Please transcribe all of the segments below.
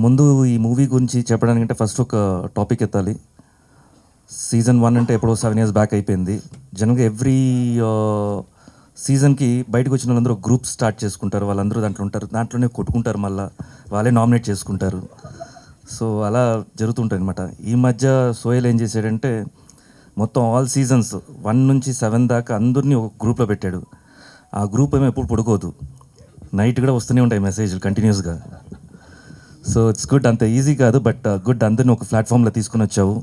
ముందు ఈ మూవీ గురించి చెప్పడానికంటే ఫస్ట్ ఒక టాపిక్ ఎత్తాలి. సీజన్ 1 అంటే ఎప్పుడో 7 years బ్యాక్ అయిపోయింది. జనరల్గా ఎవ్రీ సీజన్కి బయటకు వచ్చిన వాళ్ళందరూ గ్రూప్ స్టార్ట్ చేసుకుంటారు, వాళ్ళందరూ దాంట్లో ఉంటారు, దాంట్లోనే కొట్టుకుంటారు, మళ్ళీ వాళ్ళే నామినేట్ చేసుకుంటారు. సో అలా జరుగుతుంటాయి అనమాట. ఈ మధ్య సోయల్ ఏం చేశాడంటే మొత్తం ఆల్ సీజన్స్ 1 నుంచి 7 దాకా అందరినీ ఒక గ్రూప్లో పెట్టాడు. ఆ గ్రూప్ ఏమో ఎప్పుడు పడుకోదు, నైట్ కూడా వస్తూనే ఉంటాయి మెసేజ్లు కంటిన్యూస్గా. సో ఇట్స్ గుడ్, అంత ఈజీ కాదు బట్ గుడ్, అందరిని ఒక ప్లాట్ఫామ్లో తీసుకుని వచ్చావు.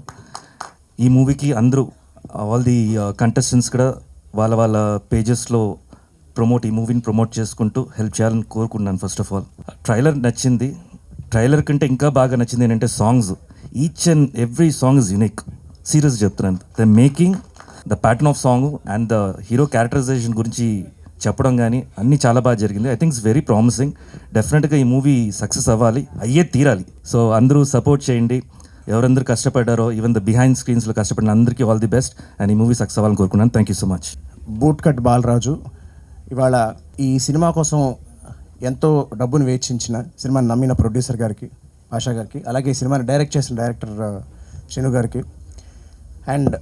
ఈ మూవీకి అందరూ ఆల్ ది కంటెస్టెంట్స్ కూడా వాళ్ళ వాళ్ళ పేజెస్లో ఈ మూవీని ప్రమోట్ చేసుకుంటూ హెల్ప్ చేయాలని కోరుకున్నాను. ఫస్ట్ ఆఫ్ ఆల్ ట్రైలర్ నచ్చింది. ట్రైలర్ కంటే ఇంకా బాగా నచ్చింది ఏంటంటే songs. Each and every song is unique. Serious చెప్తున్నాను, the making, the pattern of song and the hero characterization గురించి చెప్పడం కానీ అన్నీ చాలా బాగా జరిగింది. I think it's very promising. డెఫినెట్గా ఈ మూవీ సక్సెస్ అవ్వాలి, అయ్యే తీరాలి. సో అందరూ సపోర్ట్ చేయండి. ఎవరందరూ కష్టపడ్డారో, ఈవెన్ ద బిహైండ్ స్క్రీన్స్లో కష్టపడిన అందరికీ ఆల్ ది బెస్ట్ అండ్ ఈ మూవీ సక్సెస్ అవ్వాలని కోరుకున్నాను. Thank you so much. Boot cut Balaraju ఇవాళ ఈ సినిమా కోసం ఎంతో డబ్బును వెచ్చించిన, సినిమాని నమ్మిన ప్రొడ్యూసర్ గారికి, ఆశా గారికి, అలాగే ఈ సినిమాని డైరెక్ట్ చేసిన డైరెక్టర్ శ్రీను గారికి, అండ్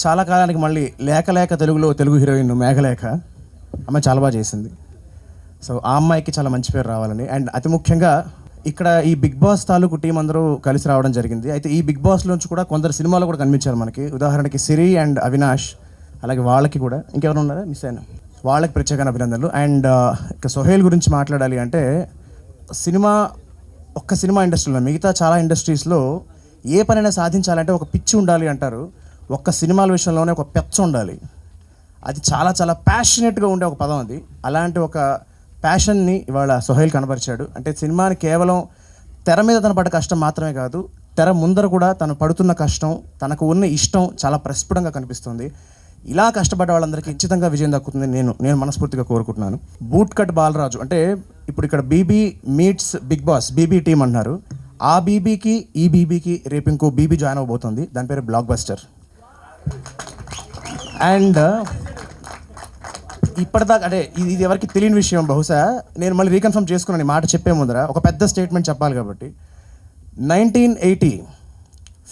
చాలా కాలానికి మళ్ళీ లేక తెలుగులో తెలుగు హీరోయిన్ మేఘలేఖ అమ్మాయి చాలా బాగా చేసింది. సో ఆ అమ్మాయికి చాలా మంచి పేరు రావాలని, అండ్ అతి ముఖ్యంగా ఇక్కడ ఈ బిగ్ బాస్ తాలూకు టీం అందరూ కలిసి రావడం జరిగింది. అయితే ఈ బిగ్ బాస్లోంచి కూడా కొందరు సినిమాలు కూడా కనిపించారు మనకి. ఉదాహరణకి సిరి అండ్ అవినాష్, అలాగే వాళ్ళకి కూడా ఇంకెవరు ఉన్నారా మిస్ అయినా, వాళ్ళకి ప్రత్యేక అభినందనలు. అండ్ ఇక సోహేల్ గురించి మాట్లాడాలి అంటే, ఒక్క సినిమా ఇండస్ట్రీలో, మిగతా చాలా ఇండస్ట్రీస్లో ఏ పనైనా సాధించాలంటే ఒక పిచ్చి ఉండాలి అంటారు. ఒక్క సినిమాల విషయంలోనే ఒక పెచ్చ ఉండాలి. అది చాలా చాలా ప్యాషనెట్గా ఉండే ఒక పదం అది. అలాంటి ఒక ప్యాషన్ని ఇవాళ సోహైల్ కనబరిచాడు. అంటే సినిమాని కేవలం తెర మీద తను పడ్డ కష్టం మాత్రమే కాదు, తెర ముందర కూడా తను పడుతున్న కష్టం, తనకు ఉన్న ఇష్టం చాలా ప్రస్ఫుటంగా కనిపిస్తుంది. ఇలా కష్టపడ్డ వాళ్ళందరికీ ఖచ్చితంగా విజయం దక్కుతుంది నేను మనస్ఫూర్తిగా కోరుకుంటున్నాను. బూట్ కట్ బాలరాజు అంటే ఇప్పుడు ఇక్కడ BB meets Big Boss, BB team అంటున్నారు. ఆ బీబీకి ఈ బీబీకి రేపు ఇంకో బీబీ జాయిన్ అవబోతుంది, దాని పేరు బ్లాక్ బస్టర్. అండ్ ఇప్పటిదాకా అంటే ఇది ఎవరికి తెలియని విషయం, బహుశా నేను మళ్ళీ రీకన్ఫర్మ్ చేసుకున్నాను ఈ మాట చెప్పే ముందర. ఒక పెద్ద స్టేట్మెంట్ చెప్పాలి కాబట్టి, 1980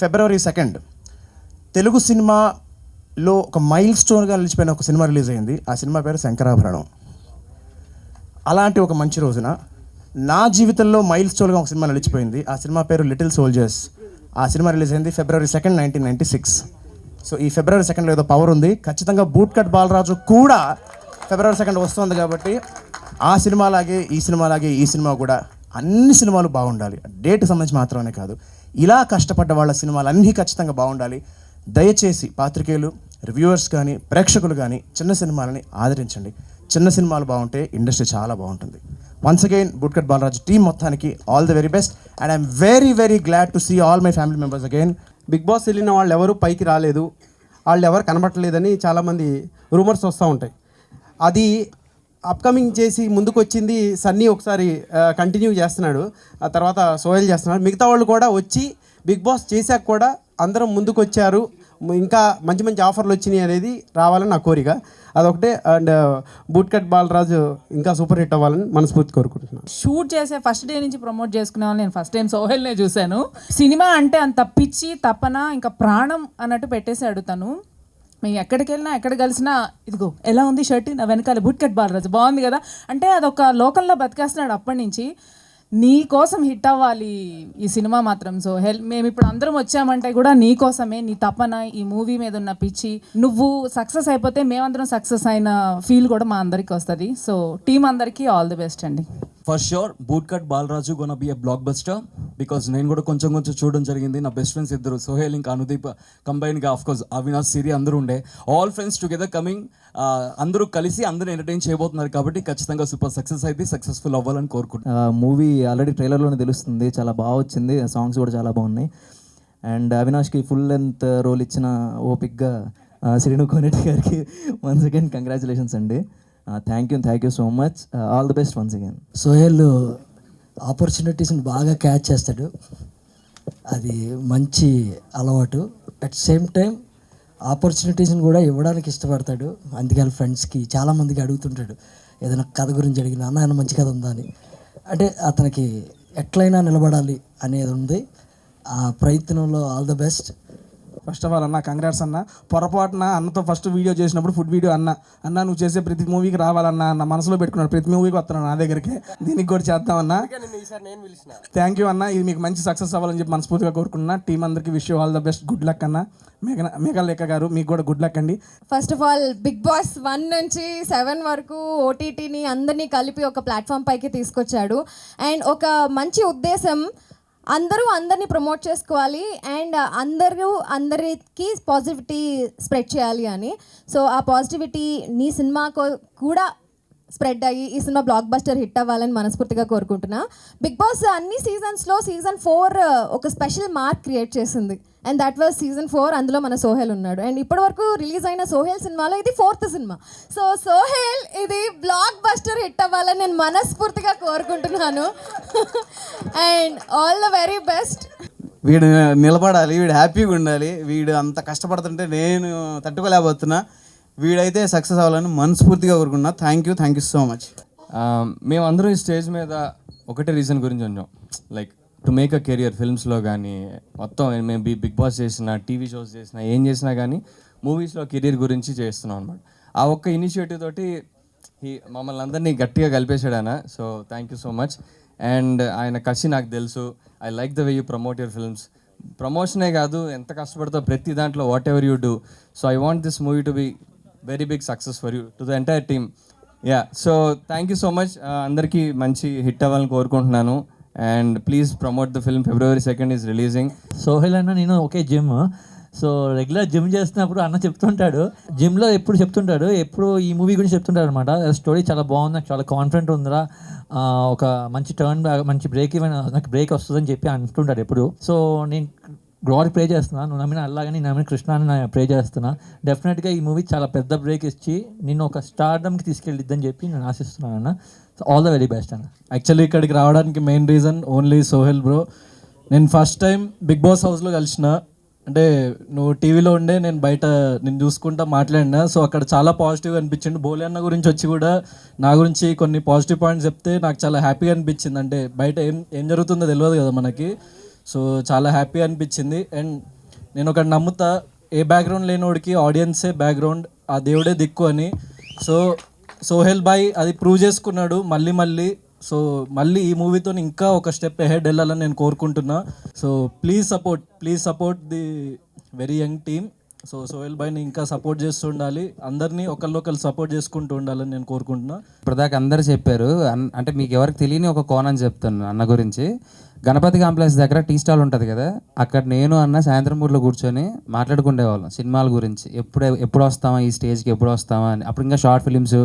February 2 తెలుగు సినిమాలో ఒక మైల్ స్టోన్గా నిలిచిపోయిన ఒక సినిమా రిలీజ్ అయింది. ఆ సినిమా పేరు శంకరాభరణం. అలాంటి ఒక మంచి రోజున నా జీవితంలో మైల్ స్టోన్గా ఒక సినిమా నిలిచిపోయింది. ఆ సినిమా పేరు లిటిల్ సోల్జర్స్. ఆ సినిమా రిలీజ్ అయింది February 2, 1996. సో ఈ February 2 ఏదో పవర్ ఉంది. ఖచ్చితంగా బూట్ కట్ బాలరాజు కూడా February 2 వస్తుంది కాబట్టి ఆ సినిమాలాగే ఈ సినిమా కూడా, అన్ని సినిమాలు బాగుండాలి. డేట్ సంబంధించి మాత్రమే కాదు, ఇలా కష్టపడ్డ వాళ్ళ సినిమాలు అన్నీ ఖచ్చితంగా బాగుండాలి. దయచేసి పాత్రికేయులు, రివ్యూవర్స్ కానీ, ప్రేక్షకులు కానీ చిన్న సినిమాలని ఆదరించండి. చిన్న సినిమాలు బాగుంటే ఇండస్ట్రీ చాలా బాగుంటుంది. Once again boot cut Balaraju team మొత్తానికి all the very best and I'm very very glad to see all my family members again. Bigg Boss వెళ్ళిన వాళ్ళు ఎవరు పైకి రాలేదు, వాళ్ళు ఎవరు కనబట్టలేదని చాలామంది రూమర్స్ వస్తూ ఉంటాయి. అది అప్కమింగ్ చేసి ముందుకు వచ్చింది సన్నీ, ఒకసారి కంటిన్యూ చేస్తున్నాడు, ఆ తర్వాత సోహెల్ చేస్తున్నాడు. మిగతా వాళ్ళు కూడా వచ్చి బిగ్ బాస్ చేశాక కూడా అందరం ముందుకు వచ్చారు, ఇంకా మంచి మంచి ఆఫర్లు వచ్చినాయి అనేది రావాలని నా కోరిక, అదొకటే. అండ్ బూట్ కట్ బాలరాజు ఇంకా సూపర్ హిట్ అవ్వాలని మనస్ఫూర్తి కోరుకుంటున్నాను. షూట్ చేసే ఫస్ట్ డే నుంచి ప్రమోట్ చేసుకునే వాళ్ళు నేను ఫస్ట్ టైం సోహెల్నే చూశాను. సినిమా అంటే అంత పిచ్చి, తపన, ఇంకా ప్రాణం అన్నట్టు పెట్టేశాడు తను. మేము ఎక్కడికి వెళ్ళినా, ఎక్కడ కలిసినా ఇదిగో ఎలా ఉంది షర్ట్, నా వెనకాల బూట్ కట్ బాలరాజు బాగుంది కదా అంటే అదొక లోకల్లో బతికేస్తున్నాడు అప్పటి నుంచి. నీ కోసం హిట్ అవ్వాలి ఈ సినిమా మాత్రం. సో మేము ఇప్పుడు అందరం వచ్చామంటే కూడా నీ కోసమే, నీ తపన, ఈ మూవీ మీద ఉన్న పిచ్చి. నువ్వు సక్సెస్ అయిపోతే మేమందరం సక్సెస్ అయిన ఫీల్ కూడా మా అందరికీ వస్తుంది. సో టీం అందరికీ ఆల్ ది బెస్ట్ అండి. For sure boot cut Balaraju gonna B a block buster, because నేను కూడా కొంచెం చూడడం జరిగింది. నా బెస్ట్ ఫ్రెండ్స్ ఇద్దరు, సోహేల్ ఇంకా అనుదీప్ కంబైన్గా, ఆఫ్కోర్స్ అవినాష్, సిరి అందరూ ఉండే, ఆల్ ఫ్రెండ్స్ టుగెదర్ కమింగ్, అందరూ కలిసి అందరూ ఎంటర్టైన్ చేయబోతున్నారు కాబట్టి ఖచ్చితంగా సూపర్ సక్సెస్ అయితే సక్సెస్ఫుల్ అవ్వాలని కోరుకుంటున్నాను. మూవీ ఆల్రెడీ ట్రైలర్లోనే తెలుస్తుంది, చాలా బాగా వచ్చింది, సాంగ్స్ కూడా చాలా బాగున్నాయి. అండ్ అవినాష్కి ఫుల్ లెంత్ రోల్ ఇచ్చిన ఓపిక్గా శ్రీను కోనేటి గారికి వన్స్ అగైన్ కంగ్రాచులేషన్స్ అండి. Thank you so much. All the best once again. Sohel ఆపర్చునిటీస్ని బాగా క్యాచ్ చేస్తాడు, అది మంచి అలవాటు. అట్ సేమ్ టైం ఆపర్చునిటీస్ని కూడా ఇవ్వడానికి ఇష్టపడతాడు. అందుకని ఫ్రెండ్స్కి చాలామందికి అడుగుతుంటాడు, ఏదైనా కథ గురించి అడిగిన, అన్న మంచి కథ ఉందా అని. అంటే అతనికి ఎట్లయినా నిలబడాలి అనేది ఉంది. ఆ ప్రయత్నంలో all the best. First of all అన్న కంగ్రాట్స్ అన్న. పొరపాటున అన్నతో ఫస్ట్ వీడియో చేసినప్పుడు ఫుడ్ వీడియో అన్న నువ్వు చేసే ప్రతి మూవీకి రావాలన్నా అన్న మనసులో పెట్టుకున్నాడు. ప్రతి మూవీకి వస్తున్నాను నా దగ్గరికి, దీనికి కూడా చేద్దామన్నా. థ్యాంక్ యూ అన్న. ఇది మీకు మంచి సక్సెస్ అవ్వాలని చెప్పి మనస్ఫూర్తిగా కోరుకుంటున్నా. టీం అందరికీ wish you all the best. Good luck అన్న. మేఘలేఖ గారు మీకు కూడా గుడ్ లక్ అండి. First of all Big Boss 1 నుంచి 7 వరకు ఓటీటీని అందరినీ కలిపి ఒక ప్లాట్ఫామ్ పైకి తీసుకొచ్చాడు. అండ్ ఒక మంచి ఉద్దేశం, అందరూ అందరినీ ప్రమోట్ చేసుకోవాలి అండ్ అందరికీ పాజిటివిటీ స్ప్రెడ్ చేయాలి అని. సో ఆ పాజిటివిటీ నీ సినిమా కూడా స్ప్రెడ్ అయ్యి ఈ సినిమా బ్లాక్ బస్టర్ హిట్ అవ్వాలని మనస్ఫూర్తిగా కోరుకుంటున్నా. బిగ్ బాస్ అన్ని సీజన్స్లో సీజన్ 4 ఒక స్పెషల్ మార్క్ క్రియేట్ చేసింది అండ్ దట్ వాజ్ సీజన్ 4. అందులో మన సోహెల్ ఉన్నాడు. అండ్ ఇప్పటివరకు రిలీజ్ అయిన సోహెల్ సినిమాలో ఇది 4th సినిమా. సో సోహెల్ ఇది బ్లాక్ బస్టర్ హిట్ అవ్వాలని నేను మనస్ఫూర్తిగా కోరుకుంటున్నాను. And all the very best. వీడు నిలబడాలి, వీడు హ్యాపీగా ఉండాలి. వీడు అంత కష్టపడుతుంటే నేను తట్టుకోలేకపోతున్నా. వీడైతే సక్సెస్ అవ్వాలని మనస్ఫూర్తిగా కోరుకున్నా. Thank you so much. మేమందరం ఈ స్టేజ్ మీద ఒకటే రీజన్ గురించి ఉన్నాం, like to make a career. ఫిల్మ్స్లో కానీ మొత్తం మేము బిగ్ బాస్ చేసిన, టీవీ షోస్ చేసిన, ఏం చేసినా కానీ మూవీస్లో కెరియర్ గురించి చేస్తున్నాం అనమాట. ఆ ఒక్క ఇనిషియేటివ్ తోటి మమ్మల్ని అందరినీ గట్టిగా కలిపేశాడు ఆయన. So thank you so much. And ఆయన కసి నాకు తెలుసు. I like the way you promote your films. ప్రమోషనే కాదు, ఎంత కష్టపడతావు ప్రతి దాంట్లో, whatever you do. So I want this movie to be very big success for you, to the entire team. Yeah, so thank you so much. అందరికీ మంచి hit అవ్వాలని కోరుకుంటున్నాను. And please promote the film. February 2nd is releasing. Sohel అన్న నేను ఒకే gym. So regular gym చేస్తున్నప్పుడు అన్న చెప్తుంటాడు, జిమ్లో ఎప్పుడు చెప్తుంటాడు, ఎప్పుడు ఈ మూవీ గురించి చెప్తుంటాడు అనమాట. స్టోరీ చాలా బాగుంది, నాకు చాలా కాన్ఫిడెంట్ ఉందిరా, ఒక మంచి టర్న్, మంచి బ్రేక్ ఈవెన్ నాకు బ్రేక్ వస్తుందని చెప్పి అంటుంటాడు ఎప్పుడు. సో నేను గాడ్ ప్రే చేస్తున్నా, నువ్వు నమ్మిన అల్లాగని నమ్మిన కృష్ణ అని నేను ప్రే చేస్తున్నా. డెఫినెట్గా ఈ మూవీ చాలా పెద్ద బ్రేక్ ఇచ్చి నిన్ను ఒక స్టార్డమ్కి తీసుకెళ్ళిద్దని చెప్పి నేను ఆశిస్తున్నాను అన్న. So all the very best అన్న. యాక్చువల్లీ ఇక్కడికి రావడానికి main reason only Sohel bro. నేను ఫస్ట్ టైం బిగ్ బాస్ హౌస్లో కలిసిన, అంటే నువ్వు టీవీలో ఉండే నేను బయట నేను చూసుకుంటా మాట్లాడినా. సో అక్కడ చాలా పాజిటివ్గా అనిపించింది. బోలే అన్న గురించి వచ్చి కూడా నా గురించి కొన్ని పాజిటివ్ పాయింట్స్ చెప్తే నాకు చాలా హ్యాపీగా అనిపించింది. అంటే బయట ఏం జరుగుతుందో తెలియదు కదా మనకి. సో చాలా హ్యాపీ అనిపించింది. అండ్ నేను ఒకటి నమ్ముతా, ఏ బ్యాక్గ్రౌండ్ లేనివాడికి ఆడియన్సే బ్యాక్గ్రౌండ్, ఆ దేవుడే దిక్కు అని. సో సోహెల్ బాయ్ అది ప్రూవ్ చేసుకున్నాడు మళ్ళీ. సో మళ్ళీ ఈ మూవీతో ఇంకా ఒక స్టెప్ అహెడ్ వెళ్ళాలని నేను కోరుకుంటున్నా. So please support the very young team. So Sohel బాయ్ని ఇంకా సపోర్ట్ చేస్తూ ఉండాలి, అందరినీ ఒకళ్ళు సపోర్ట్ చేసుకుంటూ ఉండాలని నేను కోరుకుంటున్నా. ఇప్పటిదాకా అందరు చెప్పారు, అంటే మీకు ఎవరికి తెలియని ఒక కోణం చెప్తాను అన్న గురించి. గణపతి కాంప్లెక్స్ దగ్గర టీ స్టాల్ ఉంటుంది కదా, అక్కడ నేను అన్న సాయంత్రం పూటలో కూర్చొని మాట్లాడుకునేవాళ్ళం సినిమాల గురించి. ఎప్పుడు వస్తామా ఈ స్టేజ్కి, ఎప్పుడు వస్తామా అని. అప్పుడు ఇంకా షార్ట్ ఫిలిమ్స్,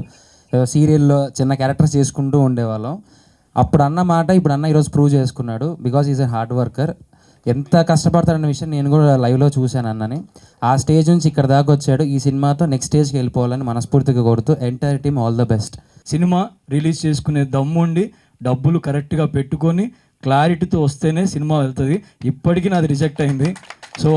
సీరియల్లో చిన్న క్యారెక్టర్స్ చేసుకుంటూ ఉండేవాళ్ళం. అప్పుడు అన్న మాట ఇప్పుడు అన్న ఈరోజు ప్రూవ్ చేసుకున్నాడు. Because is a hard worker. ఎంత కష్టపడతాడన్న విషయం నేను కూడా లైవ్లో చూశాను అన్నని. ఆ స్టేజ్ నుంచి ఇక్కడ దాకా వచ్చాడు. ఈ సినిమాతో నెక్స్ట్ స్టేజ్కి వెళ్ళిపోవాలని మనస్ఫూర్తిగా కోరుతూ entire team all the best. Cinema release చేసుకునే దమ్ముండి డబ్బులు కరెక్ట్గా పెట్టుకొని క్లారిటీతో వస్తేనే సినిమా వెళ్తుంది. ఇప్పటికీ నాది రిజెక్ట్ అయింది. సో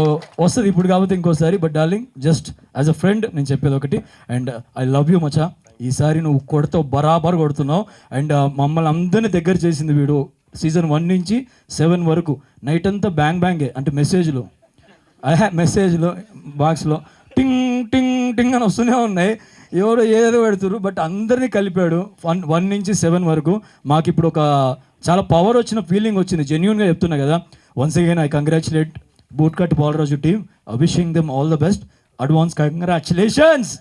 వస్తుంది ఇప్పుడు కాబట్టి ఇంకోసారి. But darling, just as a friend నేను చెప్పేది ఒకటి, అండ్ ఐ లవ్ యూ మచా. ఈసారి నువ్వు కొడతావు, బరాబర్ కొడుతున్నావు. అండ్ మమ్మల్ని అందరినీ దగ్గర చేసింది వీడు. సీజన్ 1 నుంచి 7 వరకు నైట్ అంతా బ్యాంగే, అంటే మెసేజ్లు బాక్స్లో టింగ్ టింగ్ టింగ్ అని వస్తూనే ఉన్నాయి. ఎవరో ఏదో పెడుతురు, బట్ అందరినీ కలిపాడు 1 నుంచి 7 వరకు. మాకు ఇప్పుడు ఒక చాలా పవర్ వచ్చిన ఫీలింగ్ వచ్చింది, జెన్యూన్గా చెప్తున్నా కదా. Once again I congratulate bootcut Balaraju team. Wishing them all the best. Advance congratulations.